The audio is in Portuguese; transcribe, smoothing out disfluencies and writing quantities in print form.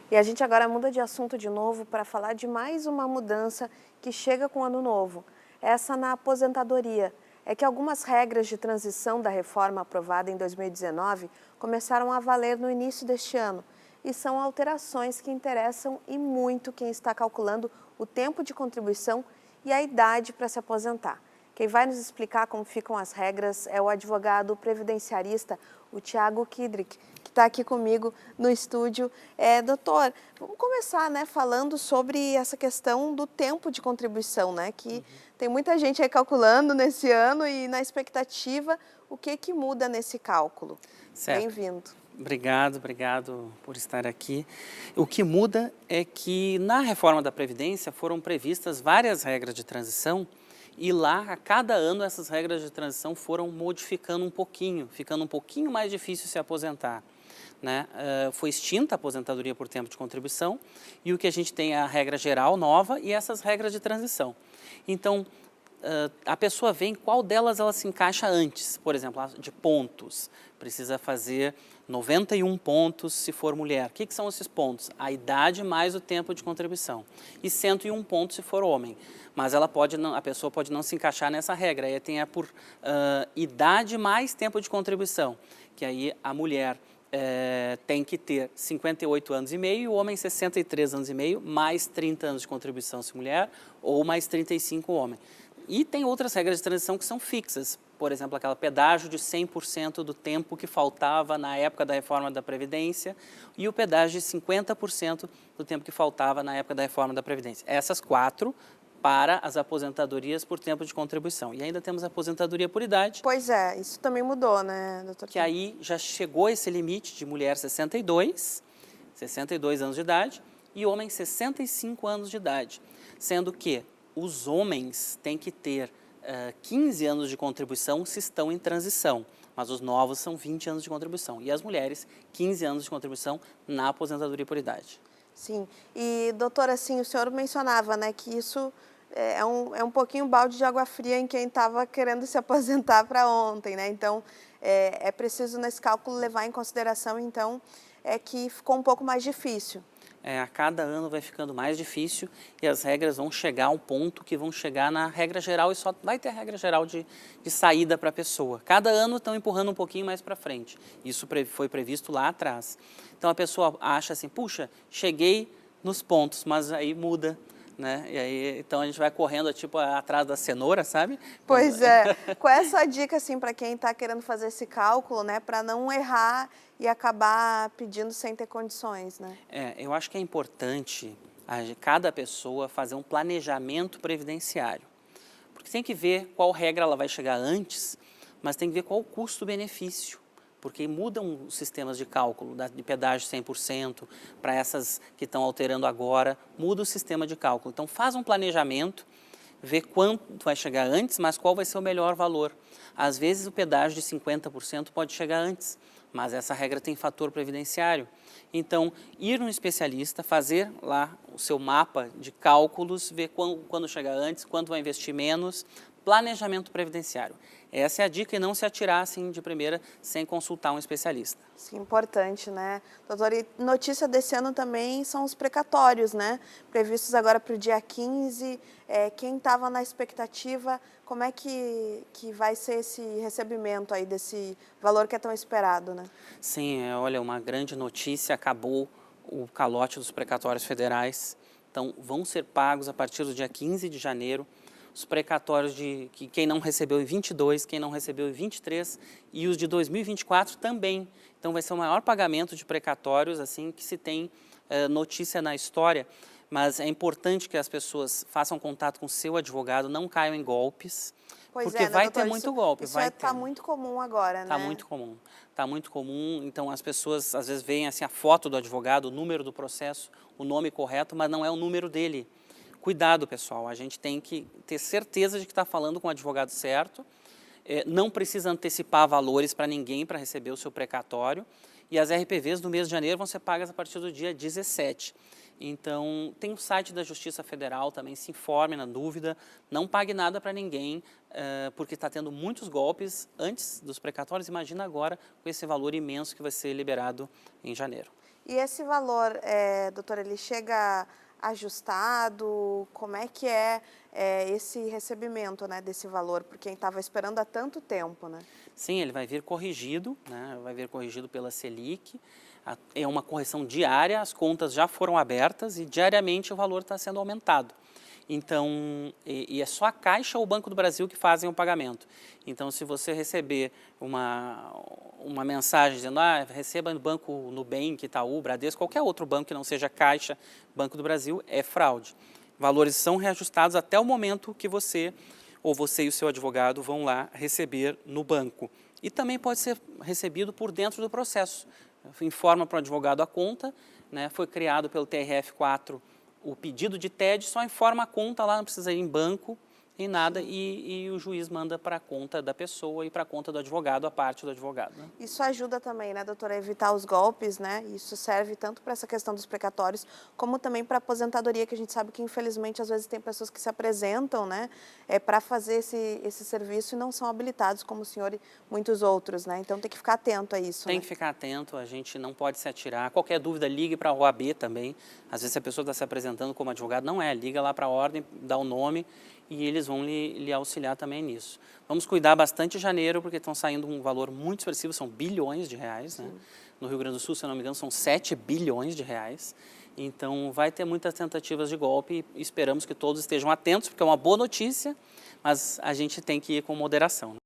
E a gente agora muda de assunto de novo para falar de mais uma mudança que chega com o ano novo. Essa na aposentadoria. É que algumas regras de transição da reforma aprovada em 2019 começaram a valer no início deste ano. E são alterações que interessam e muito quem está calculando o tempo de contribuição e a idade para se aposentar. Quem vai nos explicar como ficam as regras é o advogado previdenciarista, o Tiago Kidrick, que está aqui comigo no estúdio. Doutor, vamos começar, né, falando sobre essa questão do tempo de contribuição, né, que tem muita gente aí calculando nesse ano e na expectativa, o que muda nesse cálculo? Bem-vindo. Obrigado por estar aqui. O que muda é que na reforma da Previdência foram previstas várias regras de transição e lá, a cada ano, essas regras de transição foram modificando um pouquinho, ficando um pouquinho mais difícil se aposentar. Né? Foi extinta a aposentadoria por tempo de contribuição e o que a gente tem é a regra geral nova e essas regras de transição. Então, a pessoa vê em qual delas ela se encaixa antes. Por exemplo, de pontos. Precisa fazer 91 pontos se for mulher. O que são esses pontos? A idade mais o tempo de contribuição. E 101 pontos se for homem. Mas ela a pessoa pode não se encaixar nessa regra. Aí tem por idade mais tempo de contribuição. Que aí a mulher tem que ter 58 anos e meio e o homem 63 anos e meio, mais 30 anos de contribuição se mulher, ou mais 35 homem. E tem outras regras de transição que são fixas, por exemplo, aquela pedágio de 100% do tempo que faltava na época da reforma da Previdência e o pedágio de 50% do tempo que faltava na época da reforma da Previdência. Essas 4 para as aposentadorias por tempo de contribuição. E ainda temos a aposentadoria por idade. Pois é, isso também mudou, né, doutor? Que aí já chegou esse limite de mulher 62 anos de idade e homem 65 anos de idade, sendo que os homens têm que ter 15 anos de contribuição se estão em transição, mas os novos são 20 anos de contribuição. E as mulheres, 15 anos de contribuição na aposentadoria por idade. Sim. E, doutora, assim, o senhor mencionava, né, que isso é um pouquinho balde de água fria em quem estava querendo se aposentar para ontem, né? Então, é preciso, nesse cálculo, levar em consideração, então, que ficou um pouco mais difícil. A cada ano vai ficando mais difícil e as regras vão chegar a um ponto que vão chegar na regra geral e só vai ter a regra geral de saída para a pessoa. Cada ano estão empurrando um pouquinho mais para frente. Isso foi previsto lá atrás. Então a pessoa acha assim, puxa, cheguei nos pontos, mas aí muda. Né? E aí, então a gente vai correndo tipo atrás da cenoura, sabe? Pois é. Qual é a sua dica assim para quem está querendo fazer esse cálculo, né, para não errar e acabar pedindo sem ter condições, né? Eu acho que é importante cada pessoa fazer um planejamento previdenciário, porque tem que ver qual regra ela vai chegar antes, mas tem que ver qual o custo-benefício. Porque mudam os sistemas de cálculo, de pedágio 100%, para essas que estão alterando agora, muda o sistema de cálculo. Então faz um planejamento, vê quanto vai chegar antes, mas qual vai ser o melhor valor. Às vezes o pedágio de 50% pode chegar antes, mas essa regra tem fator previdenciário. Então, ir num especialista, fazer lá o seu mapa de cálculos, ver quando chegar antes, quanto vai investir menos, planejamento previdenciário. Essa é a dica e não se atirar assim de primeira sem consultar um especialista. Sim, importante, né? Doutora, e notícia desse ano também são os precatórios, né? Previstos agora para o dia 15. Quem estava na expectativa, como é que vai ser esse recebimento aí desse valor que é tão esperado, né? Sim, olha, uma grande notícia, acabou o calote dos precatórios federais. Então, vão ser pagos a partir do dia 15 de janeiro. Os precatórios de quem não recebeu em 22, quem não recebeu em 23 e os de 2024 também. Então vai ser o maior pagamento de precatórios assim que se tem notícia na história, mas é importante que as pessoas façam contato com seu advogado, não caiam em golpes, porque né, vai doutor, ter muito golpe. Isso está muito comum agora, né? Está muito comum, então as pessoas às vezes veem assim, a foto do advogado, o número do processo, o nome correto, mas não é o número dele. Cuidado, pessoal, a gente tem que ter certeza de que está falando com o advogado certo, não precisa antecipar valores para ninguém para receber o seu precatório e as RPVs do mês de janeiro vão ser pagas a partir do dia 17. Então, tem o site da Justiça Federal também, se informe na dúvida, não pague nada para ninguém, porque está tendo muitos golpes antes dos precatórios, imagina agora com esse valor imenso que vai ser liberado em janeiro. E esse valor, doutora, ele chega ajustado? Como é que esse recebimento, né, desse valor? Por quem estava esperando há tanto tempo, né? Sim, ele vai vir corrigido, né? Vai vir corrigido pela Selic. É uma correção diária, as contas já foram abertas e diariamente o valor está sendo aumentado. Então, é só a Caixa ou o Banco do Brasil que fazem o pagamento. Então, se você receber uma mensagem dizendo, receba no Banco Nubank, Itaú, Bradesco, qualquer outro banco que não seja Caixa, Banco do Brasil, é fraude. Valores são reajustados até o momento que você e o seu advogado vão lá receber no banco. E também pode ser recebido por dentro do processo. Informa para o advogado a conta, né, foi criado pelo TRF4 o pedido de TED, só informa a conta lá, não precisa ir em banco, em nada, e o juiz manda para a conta da pessoa e para a conta do advogado, a parte do advogado. Né? Isso ajuda também, né, doutora, a evitar os golpes, né? Isso serve tanto para essa questão dos precatórios, como também para a aposentadoria, que a gente sabe que, infelizmente, às vezes tem pessoas que se apresentam, né, para fazer esse serviço e não são habilitados, como o senhor e muitos outros, né? Então tem que ficar atento a isso. Tem que ficar atento, a gente não pode se atirar. Qualquer dúvida, ligue para a OAB também. Às vezes a pessoa está se apresentando como advogado, não é, liga lá para a ordem, dá o nome e eles vão lhe auxiliar também nisso. Vamos cuidar bastante em janeiro, porque estão saindo um valor muito expressivo, são bilhões de reais, né? No Rio Grande do Sul, se eu não me engano, são 7 bilhões de reais. Então, vai ter muitas tentativas de golpe e esperamos que todos estejam atentos, porque é uma boa notícia, mas a gente tem que ir com moderação.